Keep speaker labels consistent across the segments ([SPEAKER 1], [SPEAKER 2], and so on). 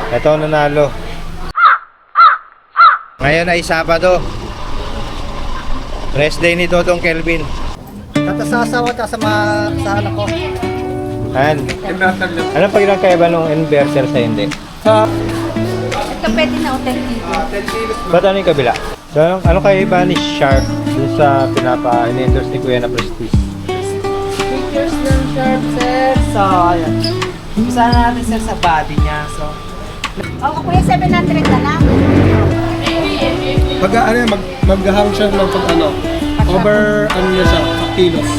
[SPEAKER 1] Ito nanalo. Ngayon ay Sabado. Rest day ni Dodong Kelvin.
[SPEAKER 2] Tatasasawa ta sa mga sa anak ko.
[SPEAKER 1] Ayan. Anong pagkakaiba nung inverter sa hindi?
[SPEAKER 3] Ito pwede na authentic.
[SPEAKER 1] Ba't ano yung kabila? So, ano kaiba ni Sharp dun sa pinapa-endorse ni Kuya na Prestige?
[SPEAKER 2] Pictures ng Sharp, sir. So, ayan. Umpisa na natin, sir, sa body niya. So,
[SPEAKER 3] Oo, kuya, 700 na lang.
[SPEAKER 4] Maghahang siya ng pag over niya siya, kilos.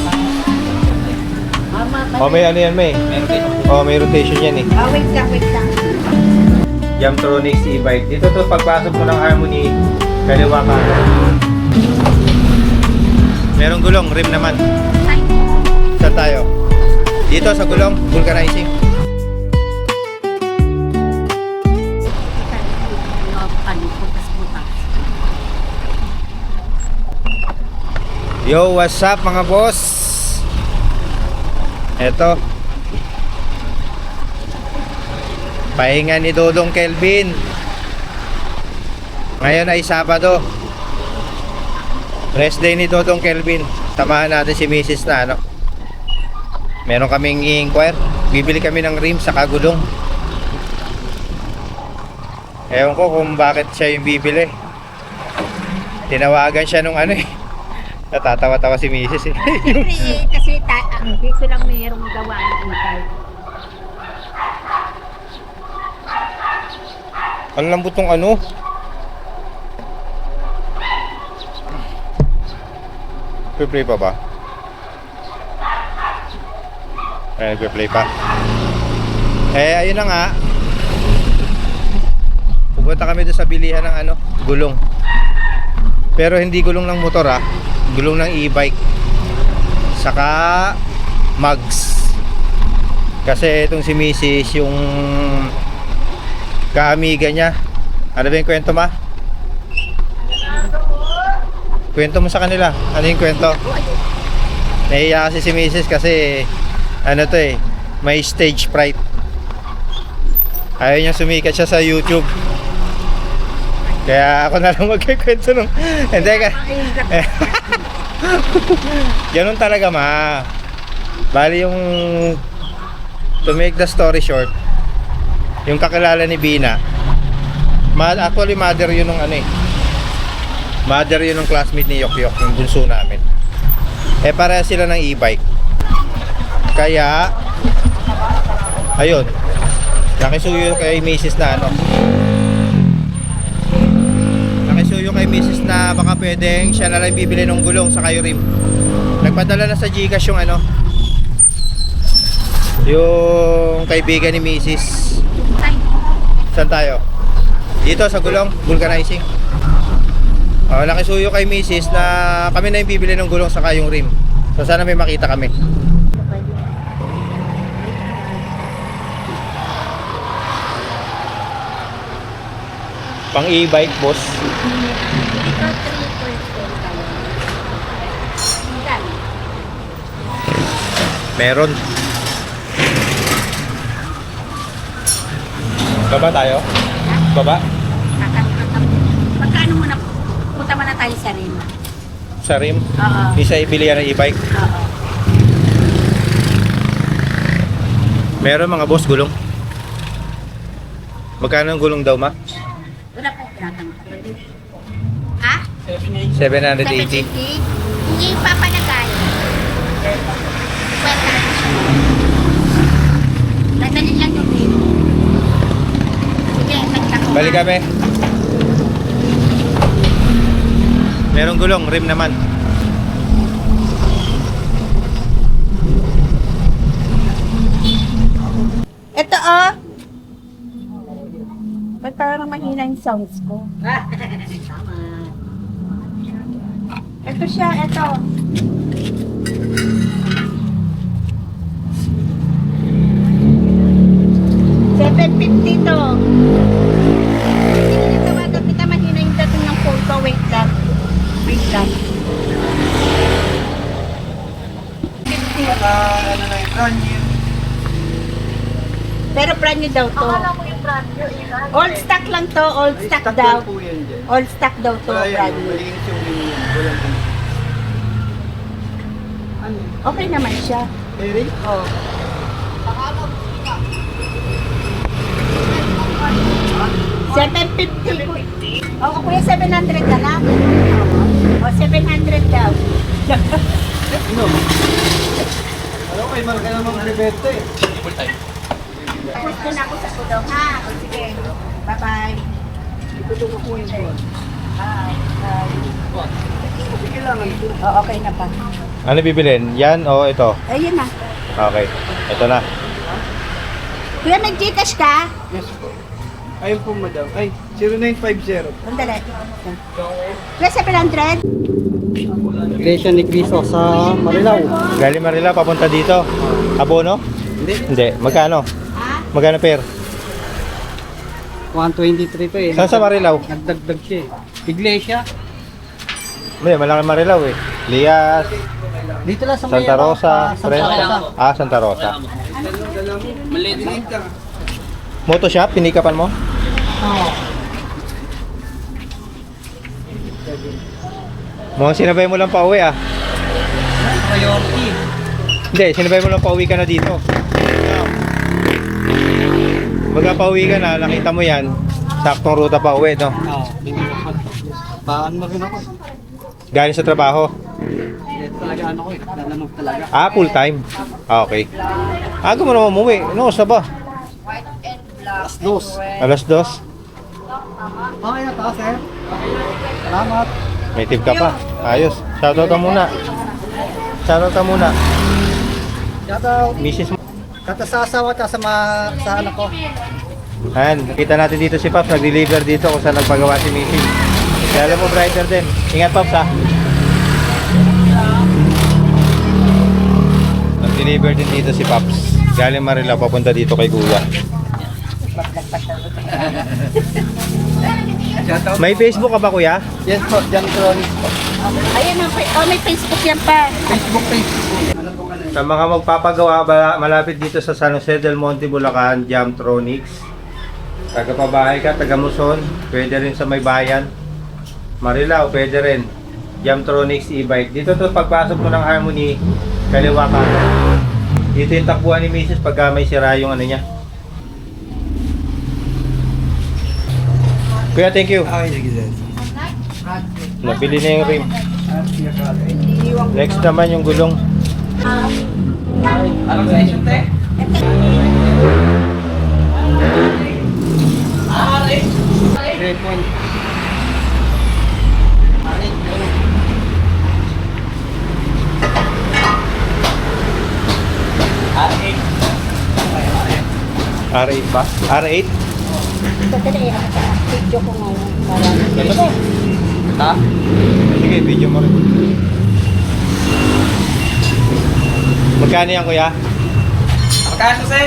[SPEAKER 1] May ano yan, may? May rotation yan eh.
[SPEAKER 3] Wait lang.
[SPEAKER 1] Jamtronics e-bike. Dito to, pagpasok mo ng Harmony, kaliwa ka. Merong gulong, rim naman. Saan tayo? Dito sa gulong, vulcanizing. Yo, what's up mga boss? Eto. Pahinga ni Dodong Kelvin. Ngayon ay Sabado. Rest day ni Dodong Kelvin. Samahan natin si Mrs. na ano. Meron kaming i-inquire. Bibili kami ng rim sa kagulong. Ewan ko kung bakit siya yung bibili. Tinawagan siya nung ano eh. Natatawa-tawa si Mrs. eh.
[SPEAKER 3] Kasi dito lang mayroong gawa ng intay.
[SPEAKER 1] Ang lambot ng ano. Play pa ba? Ay, play pa. Ayun na nga. Pupunta kami doon sa bilihan ng ano, gulong. Pero hindi gulong ng motor gulong ng e-bike. Saka mugs. Kasi itong si Mrs. yung kaamiga niya. Ano ba yung kwento, ma? Kwento mo sa kanila. Ano yung kwento? Nahiya kasi si Mrs. kasi ano to eh, may stage fright. Ayaw niya sumikat siya sa YouTube. Kaya ako na lang magkikwento nung hindi ka. Ganun talaga, ma. Bali yung to make the story short, yung kakilala ni Bina, actually mother yun ng ano eh. Mother yun ng classmate ni Yok-Yok, yung bunso namin. Pareha sila ng e-bike. Kaya ayun, nakisuyo kay Mrs. na ano. Nakisuyo kay Mrs. na baka pwedeng siya na lang bibili ng gulong sa kayo rim. Nagpadala na sa Gcash yung ano, yung kaibigan ni Mrs. Saan tayo? Dito sa gulong, vulcanizing. Nakisuyo kay Mrs. na kami na yung bibili ng gulong saka yung rim. So sana may makita kami. Pang e-bike, boss. Meron. Baba tayo? Baba?
[SPEAKER 3] Pagkaano muna, punta muna tayo sa rin.
[SPEAKER 1] Sa rim?
[SPEAKER 3] Oo.
[SPEAKER 1] Isa ibili yan ng e-bike.
[SPEAKER 3] Oo.
[SPEAKER 1] Meron mga boss gulong. Magkano ang gulong daw, ma?
[SPEAKER 3] Wala po pinatanggal. Ha?
[SPEAKER 1] 780.
[SPEAKER 3] Hindi papalagay. Pwede na siya. Dadalhin lang yung rin. Sige, nagtako.
[SPEAKER 1] Balik kami. Merong gulong, rim naman.
[SPEAKER 3] Ito oh. Ba't parang mahina yung sounds ko? Ito siya, ito. $750 to. Hindi na tawag kita mahina yung dating ng photo. Wait lang. Wait lang. 50.
[SPEAKER 2] ano na yung brand new.
[SPEAKER 3] Pero brand new daw to.
[SPEAKER 5] Akala ko yung
[SPEAKER 3] Old stock lang to, old stock daw. Old stock daw to, brand new. Okay naman siya. Oh. $750. Oo, kuya, 700 na lang. O, 700 daw.
[SPEAKER 4] Ano kay Marga naman Alberto eh.
[SPEAKER 3] Tapos ko na ako sa tulong, ha? O, sige. Bye-bye. Oh, okay na pa.
[SPEAKER 1] Ano bibilin? Yan o ito?
[SPEAKER 3] Ayun na.
[SPEAKER 1] Okay. Ito na.
[SPEAKER 3] Kuya, may Gcash ka?
[SPEAKER 4] Yes po. Ayun po madam. Ay, 0950.
[SPEAKER 3] Sandali. Kuya, 700?
[SPEAKER 4] Iglesia ni Cristo sa Marilao.
[SPEAKER 1] Galing Marila, papunta dito. Abono?
[SPEAKER 4] Hindi.
[SPEAKER 1] Hindi. Magkano?
[SPEAKER 3] Ha?
[SPEAKER 1] Magkano per?
[SPEAKER 4] 123 pa eh.
[SPEAKER 1] Saan sa Marilao?
[SPEAKER 4] Nagdagdag siya eh. Iglesia.
[SPEAKER 1] Hindi, malaki Marilao eh. Lias,
[SPEAKER 4] Dito lang sa
[SPEAKER 1] Santa Rosa,
[SPEAKER 4] Santa Rosa.
[SPEAKER 1] Ah, Santa Rosa.
[SPEAKER 4] Maliit lang.
[SPEAKER 1] Moto shop, pinikapan mo? Mukhang sinabay mo lang pa uwi ah.
[SPEAKER 4] Priority.
[SPEAKER 1] Hindi, sinabay mo lang pa uwi ka na dito. Baga pa uwi ka na, nakita mo yan. Saktong ruta pa uwi, no?
[SPEAKER 4] Oo. Paan mo rin ako.
[SPEAKER 1] Galing sa trabaho.
[SPEAKER 4] Ito talaga ano ko eh. Lalamog talaga.
[SPEAKER 1] Ah, full time. Ah, okay. Aga mo naman umuwi. No, sa ba?
[SPEAKER 4] Alas dos.
[SPEAKER 1] Alas 2.
[SPEAKER 4] Okay na taas eh. Salamat.
[SPEAKER 1] May tip ka pa. Ayos. Shoutout ka muna. Shoutout ka muna.
[SPEAKER 4] Shoutout.
[SPEAKER 1] Mrs. mo.
[SPEAKER 4] Kata sa asawa at sa anak ko.
[SPEAKER 1] Ayan, nakita natin dito si Pops. Nag-deliver dito kung saan nagpagawa si Mrs. Kaya alam mo, brighter din. Ingat, Pops, ha? Nag-deliver din dito si Pops. Galing Marila, papunta dito kay Kuya.
[SPEAKER 4] Shoutout.
[SPEAKER 1] May Facebook ka ba, Kuya?
[SPEAKER 4] Yes po, John Cronics po.
[SPEAKER 3] Ayun, may Facebook yan pa.
[SPEAKER 4] Facebook page.
[SPEAKER 1] Sa mga magpapagawa, malapit dito sa San Jose del Monte, Bulacan, Jamtronics. Taga Pabahay ka, taga Muson, pwede rin sa may bayan. Marilao, pwede rin. Jamtronics e-bike. Dito to pagpasok mo ng Harmony, kaliwa ka. Dito yung takbuhan ni Mrs. pagka may sira yung ano niya. Kuya, thank you.
[SPEAKER 4] Okay, sige sir.
[SPEAKER 1] Nabili na yung rim. Next naman yung gulong.
[SPEAKER 4] Anong session te? Red point.
[SPEAKER 1] R8 ba? R8?
[SPEAKER 3] Sandali, video ko ngayon. Para
[SPEAKER 1] Ha? Sige, video mo rin. Magkano yan, Kuya?
[SPEAKER 4] Magkano sir?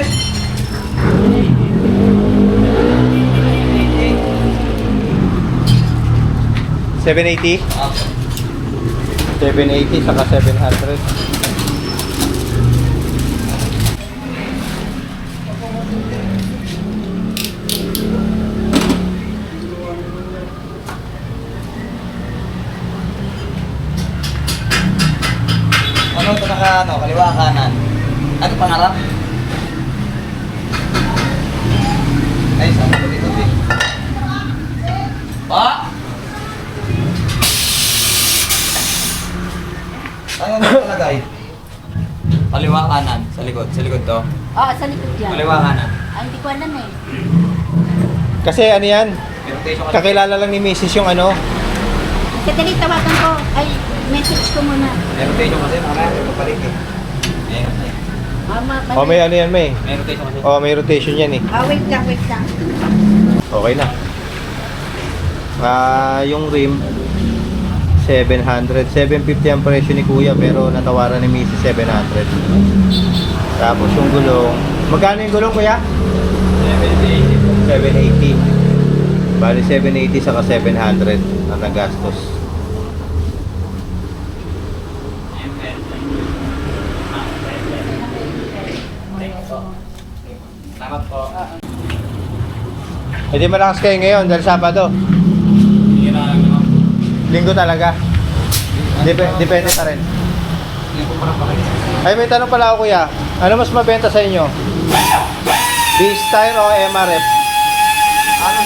[SPEAKER 1] $780? 780 saka 700.
[SPEAKER 2] Ano ito kaliwa kanan? Ano pangarap? Ay, sama ko dito. Pa! Ano ito nalagay? Kaliwa kanan, sa likod to.
[SPEAKER 3] Ah, sa likod yan.
[SPEAKER 2] Kaliwa kanan.
[SPEAKER 3] Ay, hindi ko alam eh.
[SPEAKER 1] Kasi ano yan?
[SPEAKER 2] May rotation ka.
[SPEAKER 1] Kakilala lang ni Mrs. yung ano.
[SPEAKER 3] Sandali, tawagan ko. Ay, message ko muna.
[SPEAKER 2] May rotation kasi, mamaya may papalit eh.
[SPEAKER 1] O may ano yan, may.
[SPEAKER 2] May rotation kasi.
[SPEAKER 1] O may rotation yan eh.
[SPEAKER 3] Ah, wait lang, wait lang.
[SPEAKER 1] Okay na. Yung rim 700, 750 ang presyo ni Kuya pero natawaran ni Mrs. 700. Tapos yung gulong, magkano yung gulong, Kuya? 780. Bali 780 saka 700 ang nagastos.
[SPEAKER 2] Salamat po.
[SPEAKER 1] Eh di malakas kayo ngayon dahil Sabado. Linggo talaga. Depende pa rin. Ay, may tanong pala ako, kuya. Ano mas mabenta sa inyo? B-Style o MRF?
[SPEAKER 2] Ano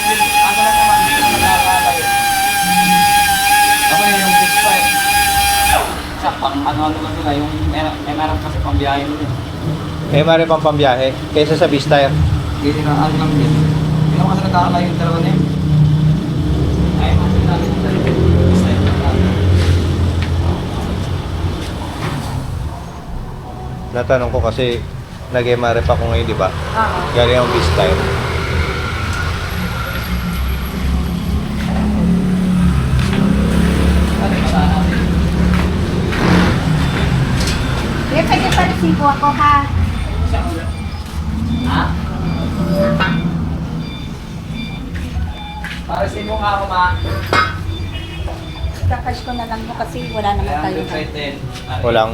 [SPEAKER 2] lang naman, hindi naman nakakalayo. Ako yung big five. Sa pang ano lang nila, yung MRF kasi pang biyahe nila.
[SPEAKER 1] MRF ang pambiyahe kaysa sa B-Style.
[SPEAKER 2] Hindi na ano lang din. Hindi naman kasi nakakalayo yung dalawa na yun. Ay, mas natin yung dalawa. Big-style na natin.
[SPEAKER 1] Natanong ko kasi nag-MRF ako ngayon, di ba? Galing ang B-Style.
[SPEAKER 3] Kaya pwede pa resibo ako ha.
[SPEAKER 2] Ha? Para sa mo nga ako, ma.
[SPEAKER 3] Kakash ko na lang mo kasi wala naman
[SPEAKER 2] Ayan,
[SPEAKER 3] tayo.
[SPEAKER 2] good side din.
[SPEAKER 1] Walang.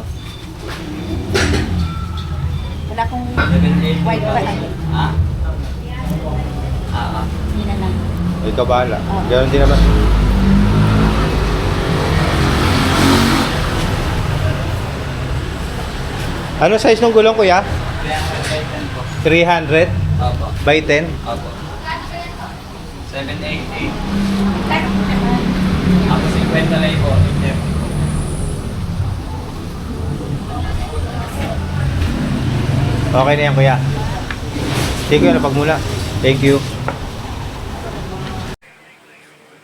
[SPEAKER 3] Wala akong
[SPEAKER 2] 7-8.
[SPEAKER 3] white pa lang.
[SPEAKER 2] Ha? Ah,
[SPEAKER 3] Hindi na lang.
[SPEAKER 1] Ikaw bahala. Ganon din naman. Ano size ng gulong, kuya? 300
[SPEAKER 2] Opo.
[SPEAKER 1] by 10?
[SPEAKER 2] Opo. 788.
[SPEAKER 3] Pero naman.
[SPEAKER 2] Ako 50 lang po.
[SPEAKER 1] Okay na yan, kuya. Sige, kuya, napagmula. Thank you.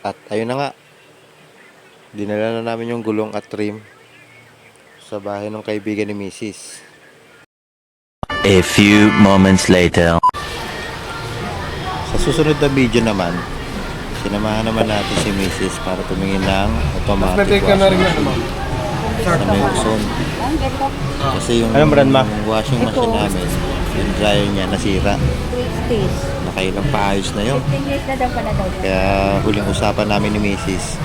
[SPEAKER 1] At ayun na nga. Dinala na namin yung gulong at trim sa bahay ng kaibigan ni Mrs.
[SPEAKER 5] A few moments later.
[SPEAKER 1] Sa susunod na video naman, sinamahan naman natin si Mrs. para tumingin ng automatic
[SPEAKER 4] Pwede ka na rin
[SPEAKER 1] washing
[SPEAKER 4] ano, ma'am.
[SPEAKER 1] na may uson.
[SPEAKER 3] Ang ganda.
[SPEAKER 1] Kasi yung
[SPEAKER 2] Ano
[SPEAKER 1] Anong brand, ma? Washing machine namin, yung dryer niya nasira.
[SPEAKER 3] 60s.
[SPEAKER 1] Nakailang paayos na yun.
[SPEAKER 3] 15 years na daw pala daw.
[SPEAKER 1] Kaya huling usapan namin ni Mrs.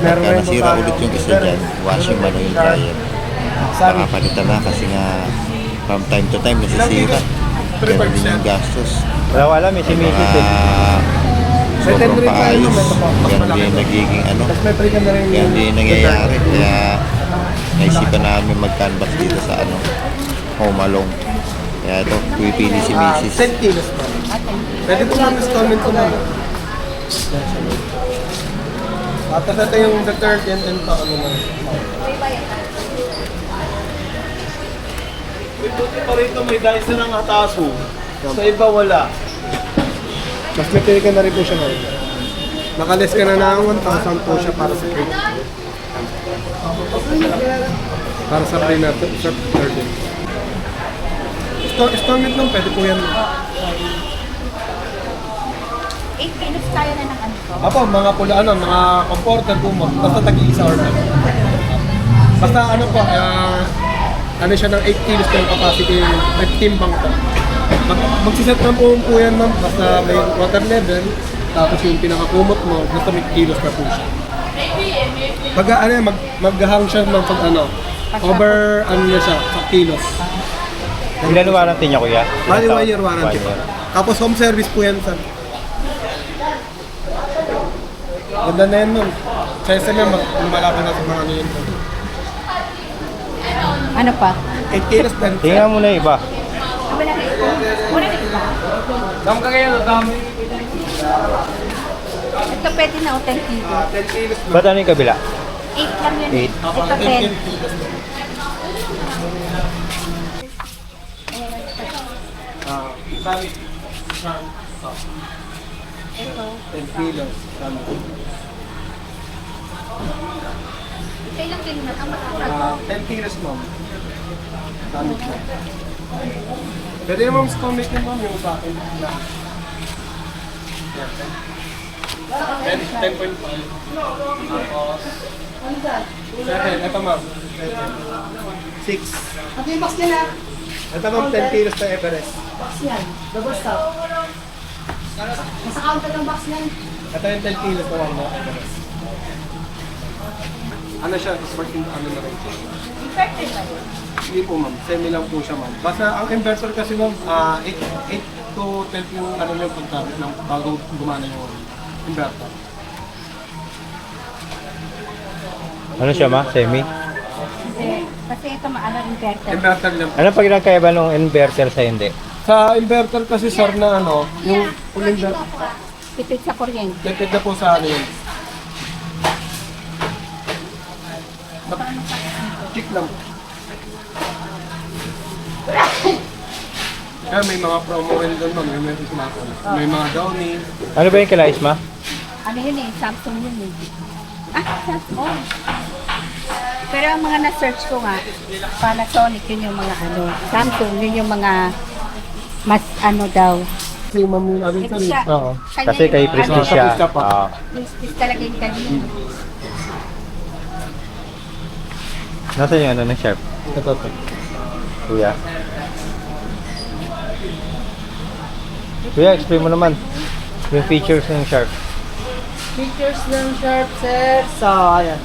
[SPEAKER 4] Meron
[SPEAKER 1] Pagka
[SPEAKER 4] rin
[SPEAKER 1] nasira
[SPEAKER 4] babae.
[SPEAKER 1] ulit yung isa dyan, washing man o yung dryer.
[SPEAKER 4] Sabi,
[SPEAKER 1] Nakapalitan na kasi nga from time to time nasisira. Meron din yung gastos.
[SPEAKER 2] Wala may si
[SPEAKER 1] Mga sobrang paayos. Ganun din nagiging ano.
[SPEAKER 4] tapos may free ka na rin
[SPEAKER 1] Ganun din nangyayari. Kaya naisipan namin mag-canvas dito sa ano, Home Alone. Kaya ito, pipili si Mrs.
[SPEAKER 4] 10 kilos pa. Pwede po ma'am installment ko ma'am. At ito yung the third and pa ano na.
[SPEAKER 6] Buti pa rito may dice na ng ataso. Sa iba wala.
[SPEAKER 4] Mas may pili ka na rin po siya ma'am. Nakalis ka na ng 1,000 po siya para sa free. Para sa free na sa third end. Installment lang, pwede po yan.
[SPEAKER 3] 8 kilos tayo na ng ano ko.
[SPEAKER 4] Apo, mga pula, ano, mga comforter po mo. Basta tag-iisa or lang. Basta ano po, ano siya ng 8 kilos yung capacity, nag-timbang po. Magsiset lang po yan ma'am, basta may water level, tapos yung pinakakumot mo, basta may kilos na po siya. Pag ano, mag-hang siya ma'am pag ano, over ano niya siya, sa kilos.
[SPEAKER 1] Ilan warranty niya, kuya?
[SPEAKER 4] Bali 1 year warranty
[SPEAKER 1] 1
[SPEAKER 4] po.
[SPEAKER 1] year.
[SPEAKER 4] Tapos home service po yan sa. Ganda na yan ma'am. Sa SM malapit na sa mga ano yun.
[SPEAKER 3] Ano pa?
[SPEAKER 4] 8 kilos 10.
[SPEAKER 1] Tingnan mo na iba.
[SPEAKER 3] Wala na ito. Wala na ito.
[SPEAKER 2] Dami ka ngayon, dami.
[SPEAKER 3] Ito pwede na o 10 kilo.
[SPEAKER 4] 10 kilos
[SPEAKER 1] Ba't ano yung kabila?
[SPEAKER 3] 8 lang yun.
[SPEAKER 1] 8.
[SPEAKER 3] Ito 10.
[SPEAKER 4] Sabi,
[SPEAKER 3] Ito.
[SPEAKER 4] 10 kilos. Sabi.
[SPEAKER 3] Ito ilang kilo na. Ang matagal.
[SPEAKER 4] 10 kilos ma'am. Sabi ko. Pwede yung ma'am stomach niya ma'am yung sa akin. 10.5. Tapos, 7. Ito ma'am. 6.
[SPEAKER 3] Ito yung box nila.
[SPEAKER 4] Ito ma'am 10 kilos na Everest.
[SPEAKER 3] Box yan. Double stop. Nasa counter ng box yan.
[SPEAKER 4] Ito yung 10 kilos na ma'am na Everest. Ano siya? Smart in ano na rin siya.
[SPEAKER 3] Perfect ba yun?
[SPEAKER 4] Hindi po ma'am, semi lang po siya ma'am. Basta ang inverter kasi ma'am, 8 to 12 yung ano yung punta ng bago gumana yung inverter.
[SPEAKER 1] Ano siya ma? Semi?
[SPEAKER 3] Kasi ito maano inverter.
[SPEAKER 4] Inverter lang.
[SPEAKER 1] Ano pag nagkaiba ng inverter sa hindi?
[SPEAKER 4] Sa inverter kasi sir na ano, yung full inverter,
[SPEAKER 3] Tipid sa kuryente.
[SPEAKER 4] depende na po sa ano yun. Check lang. Kaya may mga promo rin doon, may mga smartphone. May mga Downy.
[SPEAKER 1] Ano ba yung kilais ma?
[SPEAKER 3] Ano yun eh, Samsung yun eh. Samsung. Pero ang mga na-search ko nga, Panasonic yun yung mga ano, Samsung yun yung mga mas ano daw.
[SPEAKER 4] Kasi yung mamunabi
[SPEAKER 3] Ito
[SPEAKER 4] sa
[SPEAKER 3] siya.
[SPEAKER 4] Oo.
[SPEAKER 3] Kanya
[SPEAKER 1] Kasi kay
[SPEAKER 3] yung
[SPEAKER 1] Prestige
[SPEAKER 3] ano,
[SPEAKER 1] siya.
[SPEAKER 4] Prestige ka pa.
[SPEAKER 1] Oo.
[SPEAKER 3] Prestige talaga yung kanya.
[SPEAKER 1] Nasaan yung ano ng Sharp?
[SPEAKER 4] Ito.
[SPEAKER 1] Kuya. Kuya, explain mo naman yung features ng Sharp.
[SPEAKER 7] Features ng Sharp, sir. So, ayan.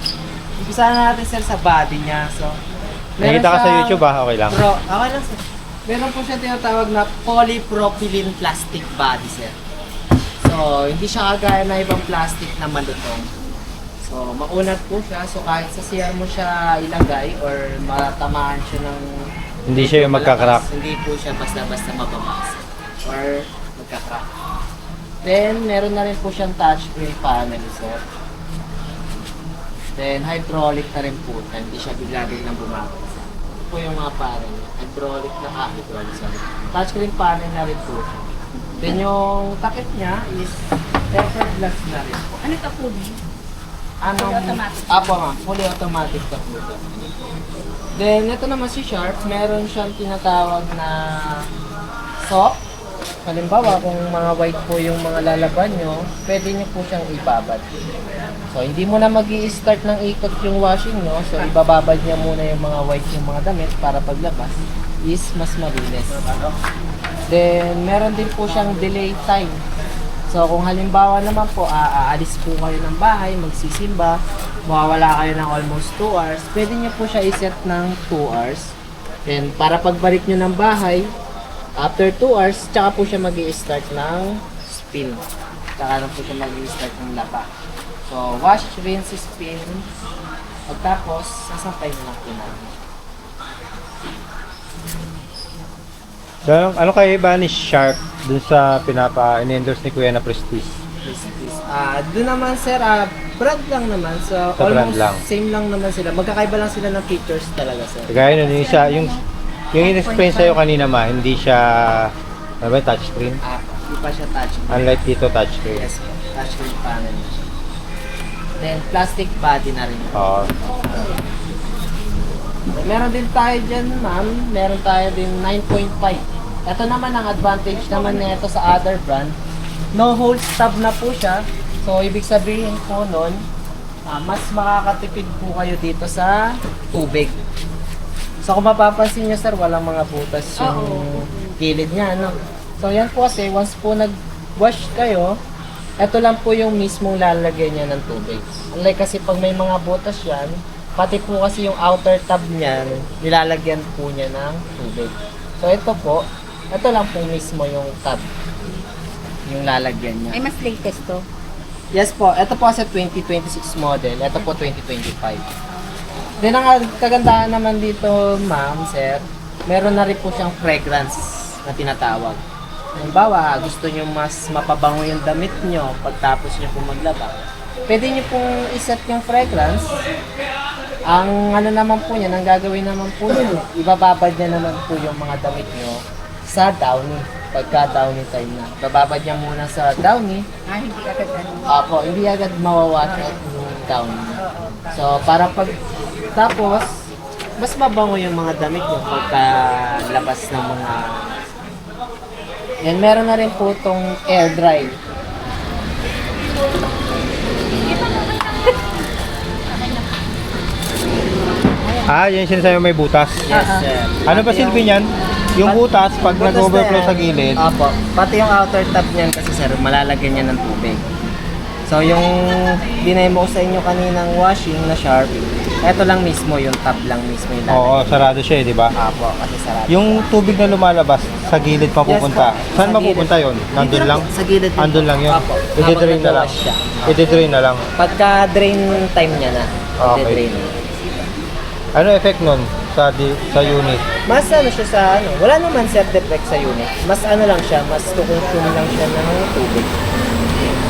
[SPEAKER 7] Umpisa na natin, sir, sa body niya. So,
[SPEAKER 1] Nakita ka sa
[SPEAKER 7] siyang
[SPEAKER 1] YouTube ah, okay lang.
[SPEAKER 7] Okay lang, sir. Meron po siya tinatawag na polypropylene plastic body, sir. So, hindi siya kagaya na ibang plastic na malutong. So, maunat po siya. So, kahit sa CR mo siya ilagay or matamaan siya ng...
[SPEAKER 1] Hindi siya yung magka-crack.
[SPEAKER 7] Hindi po siya basta-basta mababasa or magka-crack. Then, meron na rin po siyang touchscreen panel, sir. Then, hydraulic na rin po. Hindi siya bigla-biglang bumakas. Ito po yung mga panel. Hydraulic na hydraulic, sorry. Touchscreen panel na rin po siya. Then, yung takip niya is tempered glass na rin po.
[SPEAKER 3] Ano ito po?
[SPEAKER 7] Fully
[SPEAKER 3] automatic.
[SPEAKER 7] Apo nga, fully automatic na po ito. Then, ito naman si Sharp, meron siyang tinatawag na sock. Halimbawa, kung mga white po yung mga lalaban nyo, pwede nyo po siyang ibabad. So, hindi mo na mag-i-start ng ikot yung washing nyo. So, ibababad niya muna yung mga white yung mga damit para paglabas is mas mabilis. Then, meron din po siyang delay time. So, kung halimbawa naman po, aalis po kayo ng bahay, magsisimba, mawawala kayo ng almost 2 hours, pwede nyo po siya iset ng 2 hours. Then, para pagbalik nyo ng bahay, after 2 hours, tsaka po siya mag-i-start ng spin. Tsaka na po siya mag-i-start ng laba. So, wash, rinse, spin. Pagtapos, sasampay na lang po namin.
[SPEAKER 1] So, ano kayo ba ni Sharp dun sa pinapa-endorse ni Kuya na Prestige?
[SPEAKER 7] Doon naman sir, brand lang naman. So,
[SPEAKER 1] Sa brand
[SPEAKER 7] almost
[SPEAKER 1] lang.
[SPEAKER 7] same lang naman sila. Magkakaiba lang sila ng features talaga sir.
[SPEAKER 1] Kagaya nun, yung in-explain sa'yo kanina ma, hindi siya, ano ba, touchscreen?
[SPEAKER 7] Hindi pa siya touch.
[SPEAKER 1] Unlike dito, touchscreen.
[SPEAKER 7] Yes po, touchscreen panel. Then, plastic body na rin.
[SPEAKER 1] Oo.
[SPEAKER 7] Meron din tayo dyan, ma'am. Meron tayo din 9.5. Ito naman ang advantage naman nito sa other brand. No hole stub na po siya. So, ibig sabihin po nun, mas makakatipid po kayo dito sa tubig. So, kung mapapansin nyo, sir, walang mga butas yung gilid niya, no? So, yan po kasi, once po nag-wash kayo, ito lang po yung mismong lalagyan niya ng tubig. Unlike kasi pag may mga butas yan, pati po kasi yung outer tub niyan, nilalagyan po niya ng tubig. So, ito po, ito lang po mismo yung tub. Yung lalagyan niya.
[SPEAKER 3] Ay, mas latest to.
[SPEAKER 7] Yes po, ito po kasi 2026 model, ito po 2025. Then ang kagandahan naman dito, ma'am, sir, meron na rin po siyang fragrance na tinatawag. Halimbawa, gusto nyo mas mapabango yung damit nyo pagtapos nyo po maglaba. Pwede nyo pong iset yung fragrance. Ang ano naman po niya, ang gagawin naman po nyo, ibababad niya naman po yung mga damit nyo sa downy. Pagka downy time na. Bababad niya muna sa downy.
[SPEAKER 3] Hindi agad ano.
[SPEAKER 7] Apo, hindi agad mawawash out yung downy niya. So, para pag tapos, mas mabango yung mga damit nyo pagka labas ng mga... Yan, meron na rin po itong air dry.
[SPEAKER 1] Yan yung sinasabi may butas.
[SPEAKER 7] Yes, sir.
[SPEAKER 1] Ano ba silbi niyan? Yung butas, pag
[SPEAKER 7] Butas
[SPEAKER 1] nag-overflow
[SPEAKER 7] na yan.
[SPEAKER 1] sa gilid,
[SPEAKER 7] Apo, pati yung outer top niyan kasi sir, malalagyan niya ng tubig. So yung dinemo ko sa inyo kaninang washing na Sharp, Ito lang mismo, yung top lang mismo yung
[SPEAKER 1] Oo, sarado siya eh, di ba?
[SPEAKER 7] Apo, kasi sarado.
[SPEAKER 1] Yung tubig na lumalabas, sa gilid mapupunta.
[SPEAKER 7] Yes po,
[SPEAKER 1] Saan
[SPEAKER 7] sa
[SPEAKER 1] mapupunta yon? Nandun
[SPEAKER 7] Dito
[SPEAKER 1] lang?
[SPEAKER 7] Sa gilid din.
[SPEAKER 1] Andun lang yun?
[SPEAKER 7] Apo.
[SPEAKER 1] I-drain na lang?
[SPEAKER 7] Habang siya.
[SPEAKER 1] I-drain na lang.
[SPEAKER 7] Pagka drain time niya na,
[SPEAKER 1] Okay.
[SPEAKER 7] i-drain.
[SPEAKER 1] Ano effect nun sa unit?
[SPEAKER 7] Mas ano siya sa ano, wala naman set defect sa unit. Mas ano lang siya, mas to-consume lang siya ng tubig.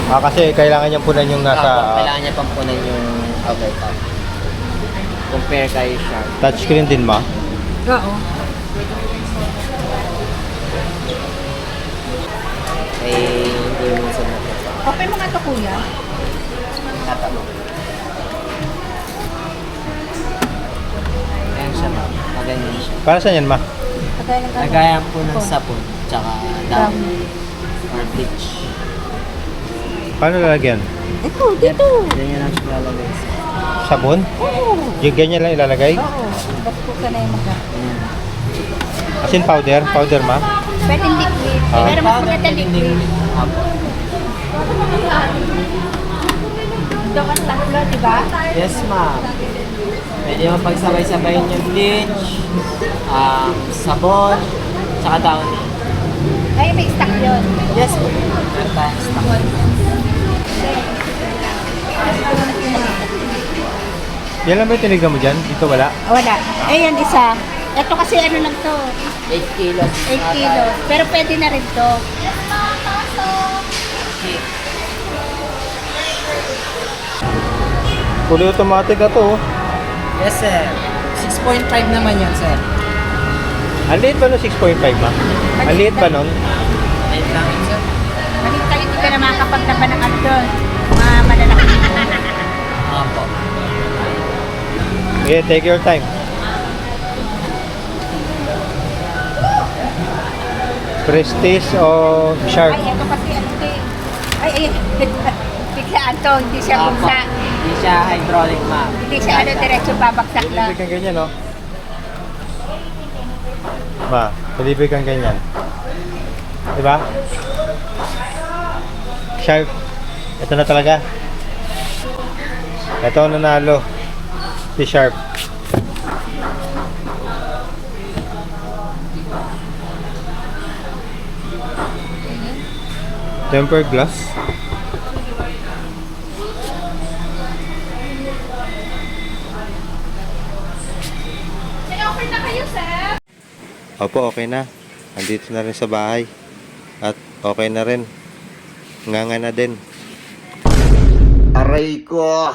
[SPEAKER 1] Kasi kailangan niyang punan yung
[SPEAKER 7] Apo,
[SPEAKER 1] nasa
[SPEAKER 7] kailangan niya pang punan yung overtop. Compare kay Sharp.
[SPEAKER 1] touchscreen din ma.
[SPEAKER 3] Oo.
[SPEAKER 7] Eh, hindi mo sa mga
[SPEAKER 3] Open mo nga ito, kuya.
[SPEAKER 7] tatanong. Ayan siya ma'am, maganyan siya.
[SPEAKER 1] Para saan yan ma?
[SPEAKER 3] Kagaya ng
[SPEAKER 7] Lagayan po ng sapon, tsaka dami
[SPEAKER 3] Dami.
[SPEAKER 7] or bleach.
[SPEAKER 1] Paano lalagyan?
[SPEAKER 3] Ito, dito.
[SPEAKER 7] Ganyan lang siya lalagay.
[SPEAKER 1] Sabon?
[SPEAKER 3] Oo.
[SPEAKER 1] Yung ganyan lang ilalagay?
[SPEAKER 3] Oo. Ba't ko ka na yung mga...
[SPEAKER 1] As in powder? Powder ma?
[SPEAKER 3] Pwede liquid. Pero mas maganda liquid.
[SPEAKER 7] Apo.
[SPEAKER 3] Ito ang tatlo, di ba?
[SPEAKER 7] Yes ma'am. Pwede mo pagsabay-sabayin yung bleach, sabon, tsaka downy.
[SPEAKER 3] Ay, may stock yun.
[SPEAKER 7] Yes po. Meron tayong stock.
[SPEAKER 1] Yan lang ba yung tinignan mo dyan? Dito wala?
[SPEAKER 3] Wala. Ayan, isa. Ito kasi ano lang to.
[SPEAKER 7] 8 kilos.
[SPEAKER 3] 8 kilos. Pero pwede na rin to.
[SPEAKER 1] Fully automatic na to. Oh.
[SPEAKER 7] Yes sir. 6.5 naman yun sir.
[SPEAKER 1] Ang liit ba nun 6.5 ma? Ang liit ba nun?
[SPEAKER 7] Ayun lang yun sir.
[SPEAKER 3] Malit kayo, hindi ka na makakapagtapa ng ano doon. Mga malalaki.
[SPEAKER 7] Apo.
[SPEAKER 1] Okay, take your time. Prestige o Sharp?
[SPEAKER 3] Ay, ito kasi ano to eh. Ay, biglaan to. Hindi siya
[SPEAKER 7] Apo.
[SPEAKER 3] buksa.
[SPEAKER 7] Hindi siya hydraulic ma'am.
[SPEAKER 3] Hindi siya ano, diretso babaksak lang.
[SPEAKER 1] Palibig kang ganyan, no? Ma, palibig kang ganyan. Diba? Sharp. Ito na talaga. Ito ang nanalo. Si Sharp. Tempered glass. Opo, okay na. Andito na rin sa bahay. At okay na rin. Nganga na din.
[SPEAKER 6] Aray ko!